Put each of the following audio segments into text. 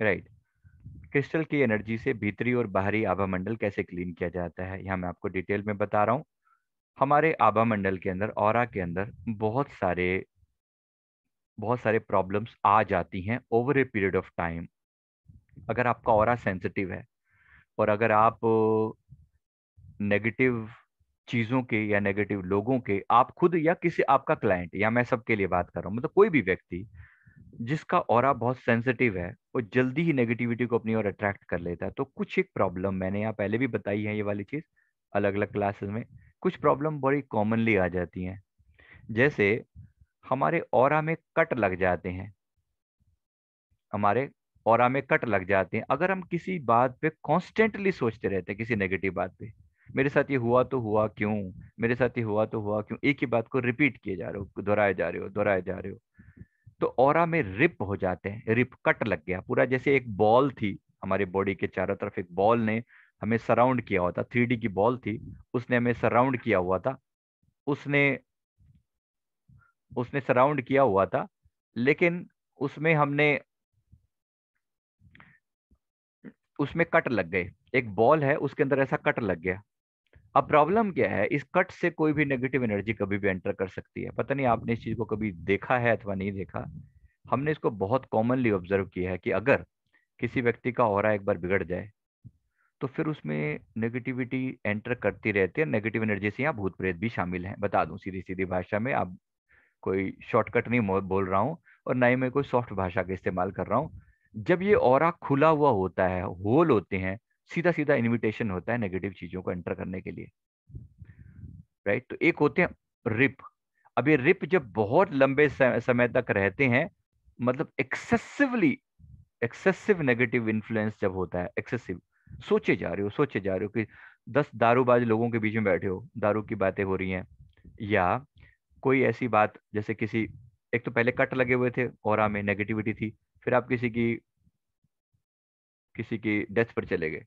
Right. Crystal की energy से भीतरी और बाहरी आभा मंडल कैसे क्लीन किया जाता है, यहाँ मैं आपको डिटेल में बता रहा हूँ। हमारे आभा मंडल के अंदर, ऑरा के अंदर बहुत सारे प्रॉब्लम्स आ जाती हैं over a period of time. अगर आपका ऑरा सेंसिटिव है और अगर आप नेगेटिव चीजों के या नेगेटिव लोगों के, आप खुद या किसी आपका क्लाइंट, या मैं सबके लिए बात कर रहा हूँ, मतलब कोई भी व्यक्ति जिसका ऑरा बहुत सेंसिटिव है, वो जल्दी ही नेगेटिविटी को अपनी ओर अट्रैक्ट कर लेता है। तो कुछ एक प्रॉब्लम मैंने यहाँ पहले भी बताई है, ये वाली चीज अलग अलग क्लासेस में। कुछ प्रॉब्लम बड़ी कॉमनली आ जाती हैं, जैसे हमारे ऑरा में कट लग जाते हैं। हमारे ऑरा में कट लग जाते हैं अगर हम किसी बात पे कॉन्स्टेंटली सोचते रहते हैं, किसी नेगेटिव बात पे। मेरे साथ ये हुआ तो हुआ क्यों, मेरे साथ ये हुआ तो हुआ क्यों, एक ही बात को रिपीट किए जा रहे हो, दोहराए जा रहे हो, दोहराए जा रहे हो। तो ऑरा में रिप हो जाते हैं, रिप, कट लग गया पूरा, जैसे एक बॉल थी हमारे बॉडी के चारों तरफ, एक बॉल ने हमें सराउंड किया हुआ था, 3D की बॉल थी, उसने हमें सराउंड किया हुआ था। उसने उसने सराउंड किया हुआ था, लेकिन उसमें हमने उसमें कट लग गए। एक बॉल है, उसके अंदर ऐसा कट लग गया। अब प्रॉब्लम क्या है, इस कट से कोई भी नेगेटिव एनर्जी कभी भी एंटर कर सकती है। पता नहीं आपने इस चीज को कभी देखा है अथवा नहीं देखा। हमने इसको बहुत कॉमनली ऑब्जर्व किया है कि अगर किसी व्यक्ति का ऑरा एक बार बिगड़ जाए, तो फिर उसमें नेगेटिविटी एंटर करती रहती है। नेगेटिव एनर्जी से यहाँ भूत प्रेत भी शामिल हैं, बता दूं सीधी सीधी भाषा में। आप, कोई शॉर्टकट नहीं बोल रहा हूँ, और ना ही मैं कोई सॉफ्ट भाषा का इस्तेमाल कर रहा हूँ। जब ये ऑरा खुला हुआ होता है, होल होते हैं, सीधा सीधा इनविटेशन होता है नेगेटिव चीजों को एंटर करने के लिए। राइट। तो एक होते हैं रिप। अब ये रिप जब बहुत लंबे समय तक रहते हैं, मतलब एक्सेसिव नेगेटिव इन्फ्लुएंस जब होता है, एक्सेसिव, सोचे जा रहे हो कि 10 दारूबाज लोगों के बीच में बैठे हो, दारू की बातें हो रही हैं, या कोई ऐसी बात, जैसे किसी, एक तो पहले कट लगे हुए थे, ऑरा में नेगेटिविटी थी, फिर आप किसी की डेथ पर चले गए,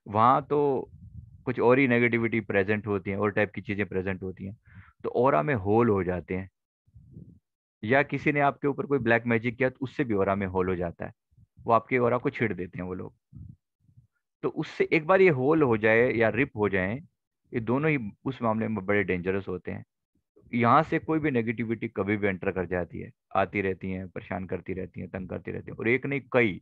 वहां तो कुछ और ही नेगेटिविटी प्रेजेंट होती है, और टाइप की चीजें प्रेजेंट होती हैं, तो ऑरा में होल हो जाते हैं। या किसी ने आपके ऊपर कोई ब्लैक मैजिक किया, तो उससे भी ऑरा में होल हो जाता है, वो आपके ऑरा को छेड़ देते हैं वो लोग। तो उससे एक बार ये होल हो जाए या रिप हो जाए, ये दोनों ही उस मामले में बड़े डेंजरस होते हैं। यहाँ से कोई भी नेगेटिविटी कभी भी एंटर कर जाती है, आती रहती है, परेशान करती रहती है, तंग करती रहती है, और एक नहीं कई।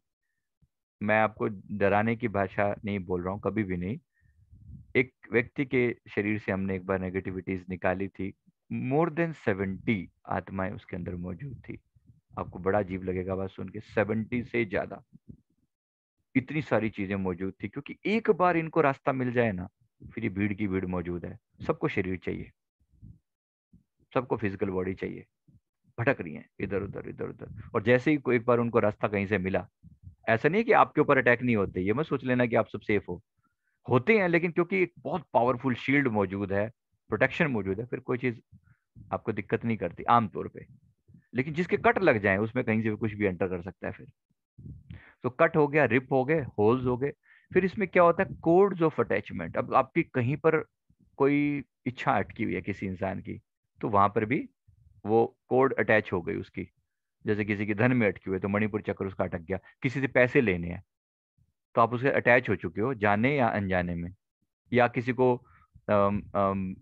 मैं आपको डराने की भाषा नहीं बोल रहा हूँ, कभी भी नहीं। एक व्यक्ति के शरीर से हमने एक बार नेगेटिविटीज निकाली थी, मोर देन 70 आत्माएं उसके अंदर मौजूद थी। आपको बड़ा अजीब लगेगा बात सुन के, 70 से ज्यादा, इतनी सारी चीजें मौजूद थी। क्योंकि एक बार इनको रास्ता मिल जाए ना, फिर ये भीड़ की भीड़ मौजूद है। सबको शरीर चाहिए, सबको फिजिकल बॉडी चाहिए, भटक रही हैं इधर उधर इधर उधर। और जैसे ही कोई एक बार उनको रास्ता कहीं से मिला, ऐसा नहीं है कि आपके ऊपर अटैक नहीं होते, ये मत सोच लेना कि आप सब सेफ हो, होते हैं, लेकिन क्योंकि एक बहुत पावरफुल शील्ड मौजूद है, प्रोटेक्शन मौजूद है, फिर कोई चीज आपको दिक्कत नहीं करती आमतौर पे। लेकिन जिसके कट लग जाए, उसमें कहीं से भी कुछ भी एंटर कर सकता है फिर। तो कट हो गया, रिप हो गए, होल्स हो गए। फिर इसमें क्या होता है, कोड्स ऑफ अटैचमेंट। अब आपकी कहीं पर कोई इच्छा अटकी हुई है किसी इंसान की, तो वहां पर भी वो कोड अटैच हो गई उसकी। जैसे किसी की धन में अटकी हुई है, तो मणिपुर चक्र उसका अटक गया। किसी से पैसे लेने हैं, तो आप उससे अटैच हो चुके हो, जाने या अनजाने में। या किसी को अम, अम,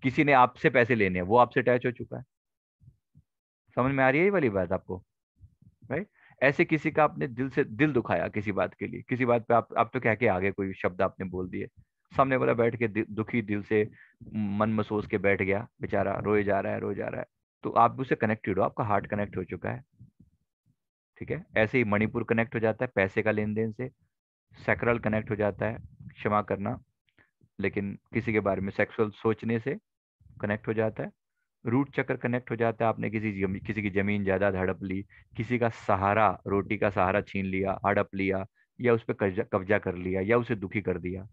किसी ने आपसे पैसे लेने हैं, वो आपसे अटैच हो चुका है। समझ में आ रही है ये वाली बात आपको? राइट। ऐसे किसी का आपने दिल से दिल दुखाया किसी बात के लिए, किसी बात पे आप तो कह के आगे कोई शब्द आपने बोल दिए, सामने वाला बैठ के दुखी दिल से मन मसोस के बैठ गया, बेचारा रोए जा रहा है, रोए जा रहा है। तो आप उससे कनेक्टेड हो, आपका हार्ट कनेक्ट हो चुका है। ठीक है। ऐसे ही मणिपुर कनेक्ट हो जाता है पैसे का लेन देन से, सैक्रल कनेक्ट हो जाता है क्षमा करना, लेकिन किसी के बारे में सेक्सुअल सोचने से कनेक्ट हो जाता है। रूट चक्र कनेक्ट हो जाता है, आपने किसी की जमीन जायदाद हड़प ली, किसी का सहारा, रोटी का सहारा छीन लिया, हड़प लिया, या उस पर कब्जा कब्जा कर लिया, या उसे दुखी कर दिया,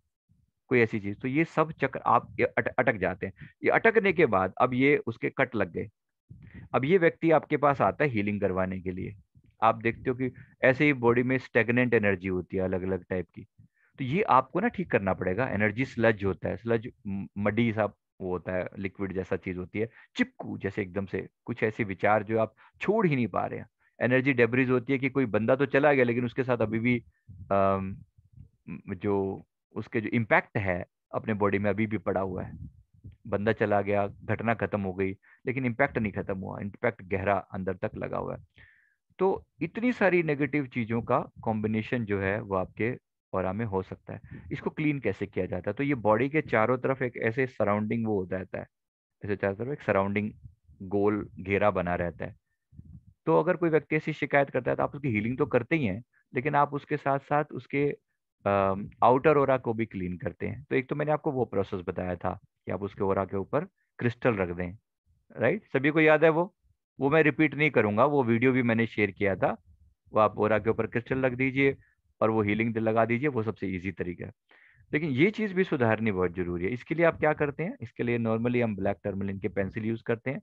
कोई ऐसी चीज, तो ये सब चक्र आप ये अटक जाते हैं। ये अटकने के बाद अब ये उसके कट लग गए। अब ये व्यक्ति आपके पास आता है हीलिंग करवाने के लिए। आप देखते हो कि ऐसे ही बॉडी में स्टेगनेंट एनर्जी होती है अलग अलग टाइप की, तो ये आपको ना ठीक करना पड़ेगा। एनर्जी स्लज होता है, स्लज मडी सा वो होता है, लिक्विड जैसा चीज होती है, चिपकू जैसे, एकदम से कुछ ऐसे विचार जो आप छोड़ ही नहीं पा रहे हैं, एनर्जी डेब्रिज होती है कि कोई बंदा तो चला गया लेकिन उसके साथ अभी भी जो उसके जो इम्पैक्ट है अपने बॉडी में अभी भी पड़ा हुआ है। बंदा चला गया, घटना खत्म हो गई, लेकिन इम्पैक्ट नहीं खत्म हुआ, इम्पैक्ट गहरा अंदर तक लगा हुआ है। तो इतनी सारी नेगेटिव चीजों का कॉम्बिनेशन जो है वो आपके ऑरा में हो सकता है। इसको क्लीन कैसे किया जाता है? तो ये बॉडी के चारों तरफ एक ऐसे सराउंडिंग वो होता रहता है, ऐसे चारों तरफ एक सराउंडिंग गोल घेरा बना रहता है। तो अगर कोई व्यक्ति ऐसी शिकायत करता है तो आप उसकी हीलिंग तो करते ही हैं, लेकिन आप उसके साथ साथ उसके आउटर ओरा को भी क्लीन करते हैं। तो एक तो मैंने आपको वो प्रोसेस बताया था कि आप उसके ओरा के ऊपर क्रिस्टल रख दें, राइट? सभी को याद है वो मैं रिपीट नहीं करूंगा, वो वीडियो भी मैंने शेयर किया था। वो आप ओरा के ऊपर क्रिस्टल रख दीजिए और वो हीलिंग लगा दीजिए, वो सबसे इजी तरीका है। लेकिन ये चीज भी सुधारनी बहुत जरूरी है। इसके लिए आप क्या करते हैं? इसके लिए नॉर्मली हम ब्लैक टर्मलिन के पेंसिल यूज करते हैं।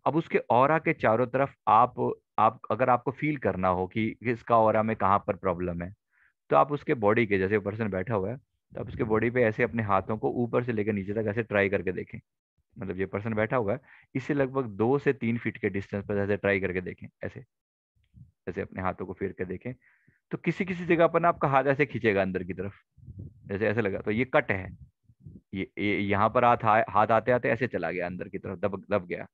अब उसके ऑरा के चारों तरफ आप अगर आपको फील करना हो कि इसका ऑरा में कहाँ पर प्रॉब्लम है, तो आप उसके बॉडी के, जैसे पर्सन बैठा हुआ है, तो आप उसके बॉडी पे ऐसे अपने हाथों को ऊपर से लेकर नीचे तक ऐसे ट्राई करके देखें। मतलब ये पर्सन बैठा हुआ है, इससे लगभग 2 से 3 फीट के डिस्टेंस पर ऐसे ट्राई करके देखें, ऐसे ऐसे अपने हाथों को फेर के देखें। तो किसी किसी जगह पर ना आपका हाथ ऐसे खींचेगा अंदर की तरफ, जैसे ऐसे लगा तो ये कट है। ये यहाँ पर हाथ आते आते ऐसे चला गया अंदर की तरफ, दब दब गया।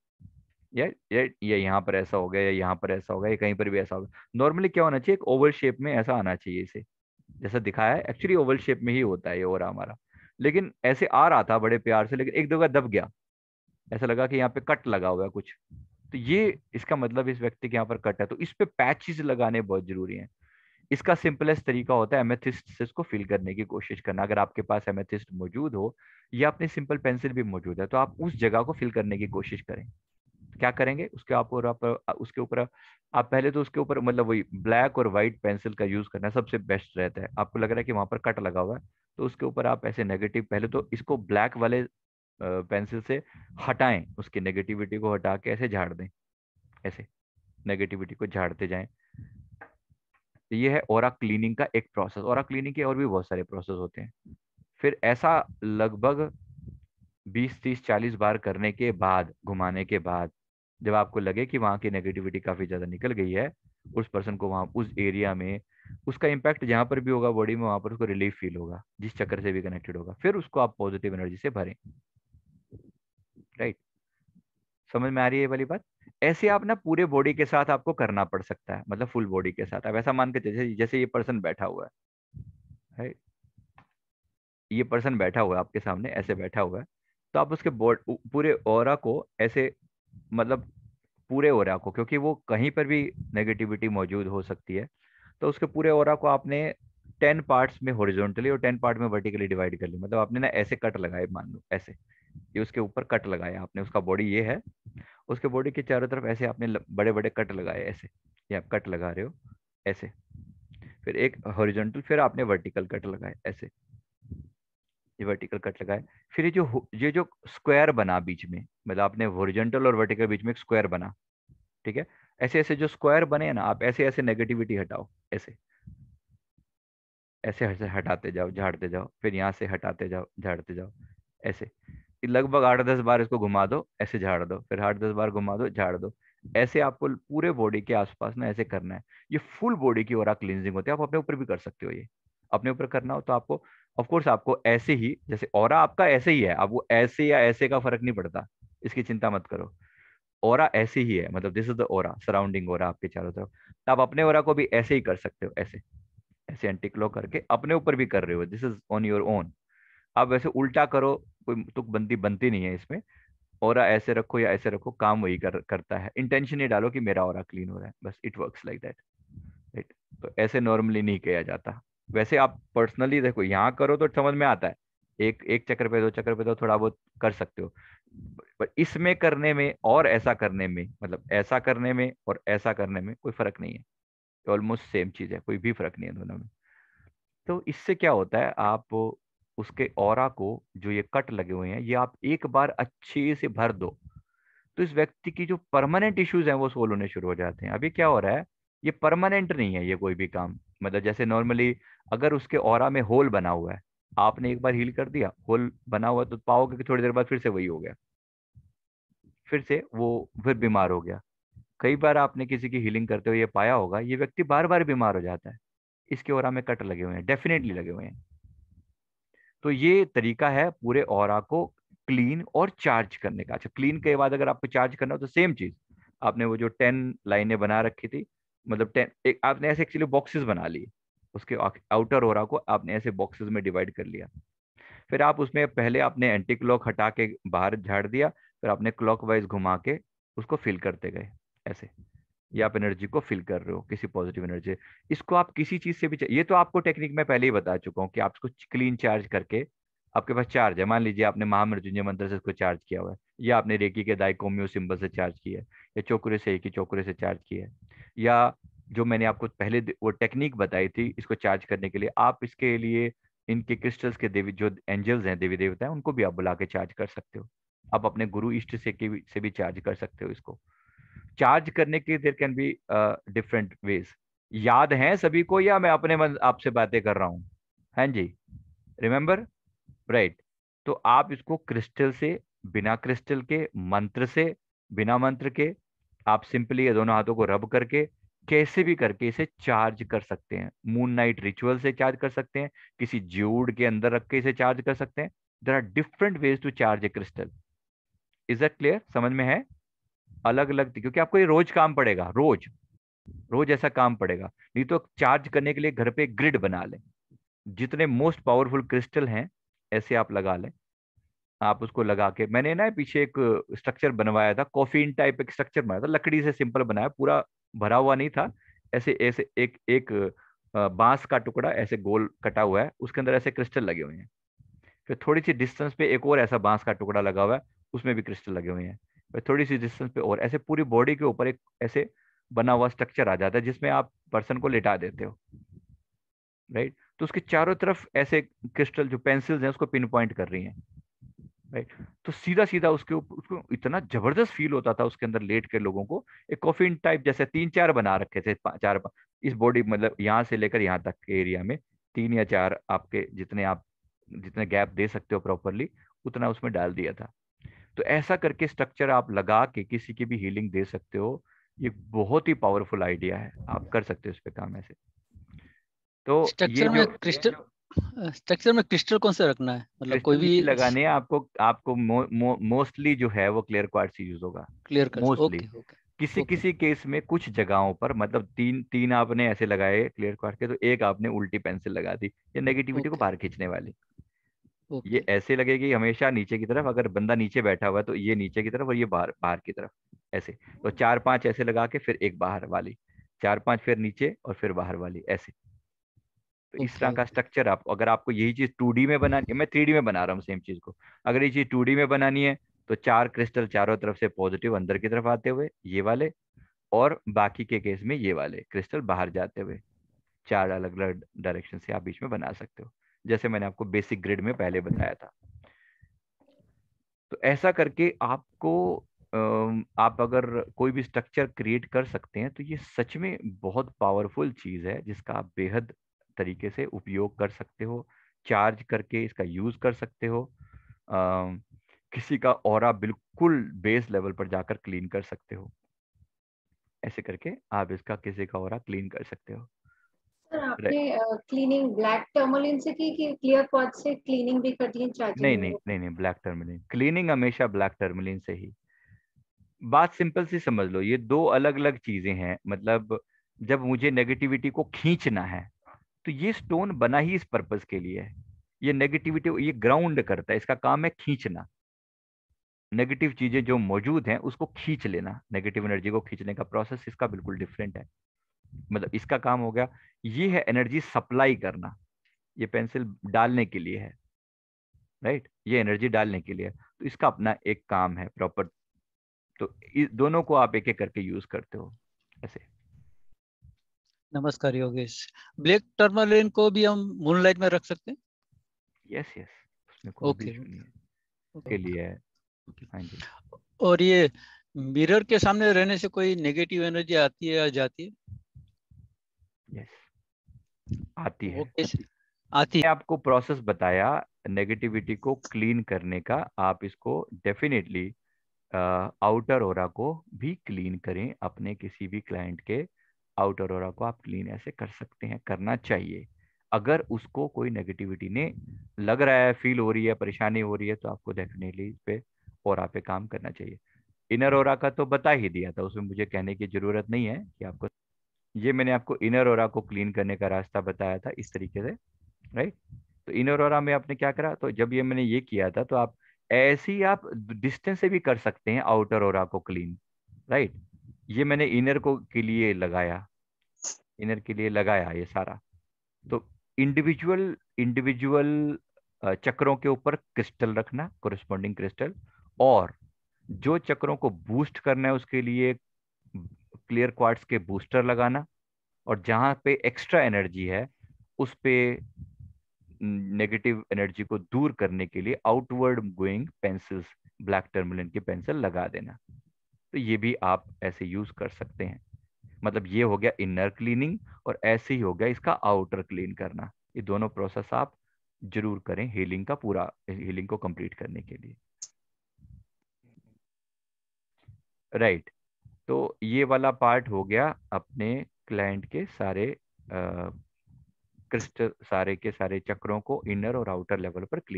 ये यहाँ पर ऐसा हो गया, या यहाँ पर ऐसा हो गया, या कहीं पर भी ऐसा होगा। नॉर्मली क्या होना चाहिए? एक ओवल शेप में ऐसा आना चाहिए, इसे जैसा दिखाया है एक्चुअली ओवल शेप में ही होता है ये ओरा हमारा। लेकिन ऐसे आ रहा था बड़े प्यार से, लेकिन एक जगह दब गया, ऐसा लगा कि यहाँ पे कट लगा हुआ है कुछ। तो ये इसका मतलब इस व्यक्ति के यहाँ पर कट है, तो इस पे पैचेस लगाने बहुत जरूरी है। इसका सिंपलेस्ट तरीका होता है एमेथिस्ट से इसको फिल करने की कोशिश करना। अगर आपके पास एमेथिस्ट मौजूद हो या अपनी सिंपल पेंसिल भी मौजूद है, तो आप उस जगह को फिल करने की कोशिश करें। क्या करेंगे? उसके ऊपर आप पहले तो उसके ऊपर मतलब वही ब्लैक और व्हाइट पेंसिल का यूज करना सबसे बेस्ट रहता है। आपको लग रहा है कि वहां पर कट लगा हुआ है, तो उसके ऊपर आप ऐसे नेगेटिव, पहले तो इसको ब्लैक वाले पेंसिल से हटाएं, उसकी नेगेटिविटी को हटा के ऐसे झाड़ दें, ऐसे नेगेटिविटी को झाड़ते जाएं। तो ये है ओरा क्लीनिंग का एक प्रोसेस। ओरा क्लीनिंग के और भी बहुत सारे प्रोसेस होते हैं। फिर ऐसा लगभग 20 30 40 बार करने के बाद, घुमाने के बाद, जब आपको लगे कि वहां की नेगेटिविटी काफी ज्यादा निकल गई है, उस पर्सन को वहां उस एरिया में उसका इम्पैक्ट जहां पर भी होगा बॉडी में, वहां पर उसको रिलीफ फील होगा, जिस चक्कर से भी कनेक्टेड होगा, फिर उसको आप पॉजिटिव एनर्जी से भरें। राइट? समझ में आ रही है ये वाली बात? ऐसे आप ना पूरे बॉडी के साथ आपको करना पड़ सकता है, मतलब फुल बॉडी के साथ। आप ऐसा मान के जैसे जैसे ये पर्सन बैठा हुआ है, ये पर्सन बैठा हुआ है आपके सामने, ऐसे बैठा हुआ है, तो आप उसके पूरे ऑरा को ऐसे, मतलब पूरे ऑरा को, क्योंकि वो कहीं पर भी नेगेटिविटी मौजूद हो सकती है, तो उसके पूरे ऑरा को आपने 10 पार्ट्स में हॉरिजॉन्टली और 10 पार्ट में वर्टिकली डिवाइड कर लिया। मतलब आपने ना ऐसे कट लगाए, मान लो ऐसे, ये उसके ऊपर कट लगाया आपने, उसका बॉडी ये है, उसके बॉडी के चारों तरफ ऐसे आपने बड़े बड़े कट लगाए, ऐसे ये आप कट लगा रहे हो ऐसे। फिर एक हॉरिजॉन्टल, फिर आपने वर्टिकल कट लगाए ऐसे, ये वर्टिकल कट लगाए। फिर ये जो स्क्वायर बना बीच में, मतलब आपने हॉरिजॉन्टल और वर्टिकल बीच में एक स्क्वायर बना, ठीक है? ऐसे ऐसे जो स्क्वायर बने हैं ना, आप ऐसे ऐसे नेगेटिविटी हटाओ, ऐसे ऐसे ऐसे हटाते जाओ, झाड़ते जाओ, फिर यहाँ से हटाते जाओ, झाड़ते जाओ, ऐसे लगभग 8 10 बार इसको घुमा दो, ऐसे झाड़ दो, फिर 8 10 बार घुमा दो, झाड़ दो। ऐसे आपको पूरे बॉडी के आसपास ना ऐसे करना है। ये फुल बॉडी की ओरा क्लींजिंग होती है। आप अपने ऊपर भी कर सकते हो, ये अपने ऊपर करना हो तो आपको, ऑफ कोर्स आपको ऐसे ही, जैसे ओरा आपका ऐसे ही है, अब वो ऐसे या ऐसे का फर्क नहीं पड़ता, इसकी चिंता मत करो। ओरा ऐसे ही है, मतलब this is the aura, surrounding aura आपके चारों तरफ। तो आप अपने ओरा को भी ऐसे ही कर सकते हो, ऐसे ऐसे एंटी क्लॉक करके अपने ऊपर भी कर रहे हो, this is on your own. आप वैसे उल्टा करो, कोई तुकबंदी बनती नहीं है इसमें। ऑरा ऐसे रखो या ऐसे रखो, काम वही करता है। इंटेंशन ये डालो कि मेरा ऑरा क्लीन हो रहा है, बस it works like that. Right? तो ऐसे नॉर्मली नहीं किया जाता। वैसे आप पर्सनली देखो, यहाँ करो तो समझ में आता है, एक एक चक्कर पे 2 चक्कर पे तो थोड़ा बहुत कर सकते हो। पर इसमें करने में और ऐसा करने में, मतलब ऐसा करने में और ऐसा करने में कोई फर्क नहीं है, ऑलमोस्ट सेम चीज है, कोई भी फर्क नहीं है दोनों में। तो इससे क्या होता है, आप उसके ऑरा को, जो ये कट लगे हुए हैं, ये आप एक बार अच्छे से भर दो, तो इस व्यक्ति की जो परमानेंट इश्यूज हैं वो सोल्व होने शुरू हो जाते हैं। अभी क्या हो रहा है, ये परमानेंट नहीं है ये कोई भी काम। मतलब जैसे नॉर्मली अगर उसके ऑरा में होल बना हुआ है, आपने एक बार हील कर दिया, होल बना हुआ, तो पाओगे कि थोड़ी देर बाद फिर से वही हो गया, फिर से वो फिर बीमार हो गया। कई बार आपने किसी की हीलिंग करते हुए ये पाया होगा, ये व्यक्ति बार बार बीमार हो जाता है, इसके ऑरा में कट लगे हुए हैं, डेफिनेटली लगे हुए हैं। तो ये तरीका है पूरे ऑरा को क्लीन और चार्ज करने का। अच्छा, क्लीन के बाद अगर आपको चार्ज करना हो तो सेम चीज, आपने वो जो 10 लाइनें बना रखी थी, मतलब 10, एक आपने ऐसे एक्चुअली बॉक्सेस बना लिए, उसके आउटर ऑरा को आपने ऐसे बॉक्सेस में डिवाइड कर लिया। फिर आप उसमें पहले आपने एंटी क्लॉक हटा के बाहर झाड़ दिया, फिर आपने क्लॉकवाइज घुमा के उसको फिल करते गए ऐसे। ये आप एनर्जी को फिल कर रहे हो, किसी पॉजिटिव एनर्जी। इसको आप किसी चीज से भी ये तो आपको टेक्निक मैं पहले ही बता चुका हूँ कि आप इसको क्लीन चार्ज करके, आपके पास चार्ज है, मान लीजिए आपने महामृत्युंजय मंत्र से इसको चार्ज किया हुआ है, या आपने रेकी के दाइकोमियो सिंबल से चार्ज किया है, या चोकुरे से, की चोकुरे से चार्ज किया है, या जो मैंने आपको पहले वो टेक्निक बताई थी इसको चार्ज करने के लिए, आप इसके लिए इनके क्रिस्टल्स के देवी जो एंजल्स हैं, देवी देवता हैं, उनको भी आप बुला के चार्ज कर सकते हो। आप अपने गुरु इष्ट से भी चार्ज कर सकते हो इसको। चार्ज करने के there can be different ways. याद है सभी को, या मैं अपने मन आपसे बातें कर रहा हूँ? हाँ जी, रिमेम्बर, राइट। तो आप इसको क्रिस्टल से, बिना क्रिस्टल के, मंत्र से, बिना मंत्र के, आप सिंपली ये दोनों हाथों को रब करके, कैसे भी करके इसे चार्ज कर सकते हैं। मून नाइट रिचुअल से चार्ज कर सकते हैं, किसी ज्यूड के अंदर रख के इसे चार्ज कर सकते हैं। There are different ways to charge a crystal. Is that clear? समझ में है? अलग अलग, क्योंकि आपको ये रोज काम पड़ेगा, रोज रोज ऐसा काम पड़ेगा। नहीं तो चार्ज करने के लिए घर पे एक ग्रिड बना लें, जितने मोस्ट पावरफुल क्रिस्टल हैं ऐसे आप लगा लें। आप उसको लगा के, मैंने ना पीछे एक स्ट्रक्चर बनवाया था, कॉफीन टाइप एक स्ट्रक्चर बनाया था, लकड़ी से सिंपल बनाया, पूरा भरा हुआ नहीं था। ऐसे ऐसे एक एक बांस का टुकड़ा ऐसे गोल कटा हुआ है, उसके अंदर ऐसे क्रिस्टल लगे हुए हैं। फिर थोड़ी सी डिस्टेंस पे एक और ऐसा बांस का टुकड़ा लगा हुआ है, उसमें भी क्रिस्टल लगे हुए हैं। फिर थोड़ी सी डिस्टेंस पे और ऐसे पूरी बॉडी के ऊपर एक ऐसे बना हुआ स्ट्रक्चर आ जाता है, जिसमें आप पर्सन को लेटा देते हो, राइट। तो उसके चारों तरफ ऐसे क्रिस्टल जो पेंसिल्स हैं उसको पिन पॉइंट कर रही हैं, राइट। तो सीधा सीधा उसके ऊपर, उसको इतना जबरदस्त फील होता था उसके अंदर लेट के लोगों को। एक कॉफिन टाइप जैसे 3-4 बना रखे थे, चार इस बॉडी, मतलब यहाँ से लेकर यहाँ तक के एरिया में 3 या 4, आपके जितने आप जितने गैप दे सकते हो प्रॉपरली, उतना उसमें डाल दिया था। तो ऐसा करके स्ट्रक्चर आप लगा के किसी की भी हीलिंग दे सकते हो। ये बहुत ही पावरफुल आइडिया है, आप कर सकते हो इस पे काम ऐसे। तो ये स्ट्रक्चर में जो क्रिस्टल स्ट्रक्चर में क्रिस्टल कौन सा रखना है, मतलब कोई क्रिस्टल भी? नहीं लगाने हैं आपको। आपको मोस्टली जो है वो क्लियर क्वार्ट्ज यूज होगा, क्लियर कर, मोस्टली। ओके ओके किसी ओके किसी केस में कुछ जगहों पर, मतलब तीन तीन आपने ऐसे लगाए क्लियर क्वार्ट्ज के, तो एक आपने उल्टी पेंसिल लगा दी, ये नेगेटिविटी को ओके बाहर खींचने वाली। ये ओके ऐसे लगेगी हमेशा नीचे की तरफ, अगर बंदा नीचे बैठा हुआ है तो ये नीचे की तरफ और ये बाहर बाहर की तरफ, ऐसे। तो 4-5 ऐसे लगा के फिर एक बाहर वाली, 4-5 फिर नीचे और फिर बाहर वाली, ऐसे। तो इस ओके तरह का स्ट्रक्चर आप, अगर आपको यही चीज 2D में बनानी है, मैं 3D में बना रहा हूँ सेम चीज को, अगर ये चीज 2D में बनानी है, तो 4 क्रिस्टल चारों तरफ से पॉजिटिव अंदर की तरफ आते हुए ये वाले, और बाकी के केस में ये वाले क्रिस्टल बाहर जाते हुए, 4 अलग अलग डायरेक्शन से आप बीच में बना सकते हो, जैसे मैंने आपको बेसिक ग्रिड में पहले बताया था। तो ऐसा करके आपको आप अगर कोई भी स्ट्रक्चर क्रिएट कर सकते हैं, तो ये सच में बहुत पावरफुल चीज है, जिसका आप बेहद तरीके से उपयोग कर सकते हो, चार्ज करके इसका यूज कर सकते हो। किसी का ऑरा बिल्कुल बेस लेवल पर जाकर क्लीन कर सकते हो, ऐसे करके आप इसका किसी का ऑरा क्लीन कर सकते हो। सर आपने Right. क्लीनिंग ब्लैक टर्मोलिन से की कि क्लियर क्वार्ट्ज से क्लीनिंग भी कर दी है, नहीं चार्जिंग नहीं में? नहीं नहीं, ब्लैक टर्मलिन क्लीनिंग हमेशा ब्लैक टर्मलिन से ही। बात सिंपल सी समझ लो, ये दो अलग अलग चीजें हैं। मतलब जब मुझे नेगेटिविटी को खींचना है, तो ये स्टोन बना ही इस पर्पस के लिए है। ये नेगेटिविटी, ये ग्राउंड करता है, इसका काम है खींचना। नेगेटिव चीजें जो मौजूद हैं उसको खींच लेना, नेगेटिव एनर्जी को खींचने का प्रोसेस इसका बिल्कुल डिफरेंट है। मतलब इसका काम हो गया, ये है एनर्जी सप्लाई करना, ये पेंसिल डालने के लिए है, राइट, ये एनर्जी डालने के लिए है। तो इसका अपना एक काम है प्रॉपर। तो इस दोनों को आप एक एक करके यूज करते हो ऐसे। नमस्कार योगेश। ब्लैक टर्मलिन को भी हम मूनलाइट में रख सकते हैं? यस यस, उसमें कोई भी ओके इशू नहीं है, ओके के लिए है। ओके। हाँ जी, और ये मिरर के सामने रहने से कोई नेगेटिव एनर्जी आती है या जाती है? यस, आती वो है। कैसे आती मैं आपको प्रोसेस बताया नेगेटिविटी को क्लीन करने का, आप इसको डेफिनेटली आउटर ओरा को भी क्लीन करें। अपने किसी भी क्लाइंट के आउटर ओरा को आप क्लीन ऐसे कर सकते हैं, करना चाहिए। अगर उसको कोई नेगेटिविटी ने लग रहा है, फील हो रही है, परेशानी हो रही है, तो आपको डेफिनेटली इस पे ओरा पे काम करना चाहिए। इनर ओरा का तो बता ही दिया था, उसमें मुझे कहने की जरूरत नहीं है कि आपको, ये मैंने आपको इनर ओरा को क्लीन करने का रास्ता बताया था इस तरीके से, राइट। तो इनर ओरा में आपने क्या करा, तो जब ये मैंने ये किया था, तो आप ऐसे ही आप डिस्टेंस से भी कर सकते हैं आउटर ओरा को क्लीन, राइट। ये मैंने इनर को के लिए लगाया, इनर के लिए लगाया ये सारा। तो इंडिविजुअल इंडिविजुअल चक्रों के ऊपर क्रिस्टल रखना, कोरिस्पॉन्डिंग क्रिस्टल, और जो चक्रों को बूस्ट करना है उसके लिए क्लियर क्वार्ट्ज के बूस्टर लगाना, और जहां पे एक्स्ट्रा एनर्जी है उस पे नेगेटिव एनर्जी को दूर करने के लिए outward going pencils, black tourmaline की पेंसिल लगा देना। तो ये भी आप ऐसे यूज कर सकते हैं। मतलब ये हो गया इनर क्लीनिंग, और ऐसे ही हो गया इसका आउटर क्लीन करना। ये दोनों प्रोसेस आप जरूर करें हीलिंग का, पूरा हीलिंग को कंप्लीट करने के लिए, राइट। तो ये वाला पार्ट हो गया अपने क्लाइंट के सारे क्रिस्टल, सारे के सारे चक्रों को इनर और आउटर लेवल पर क्लीन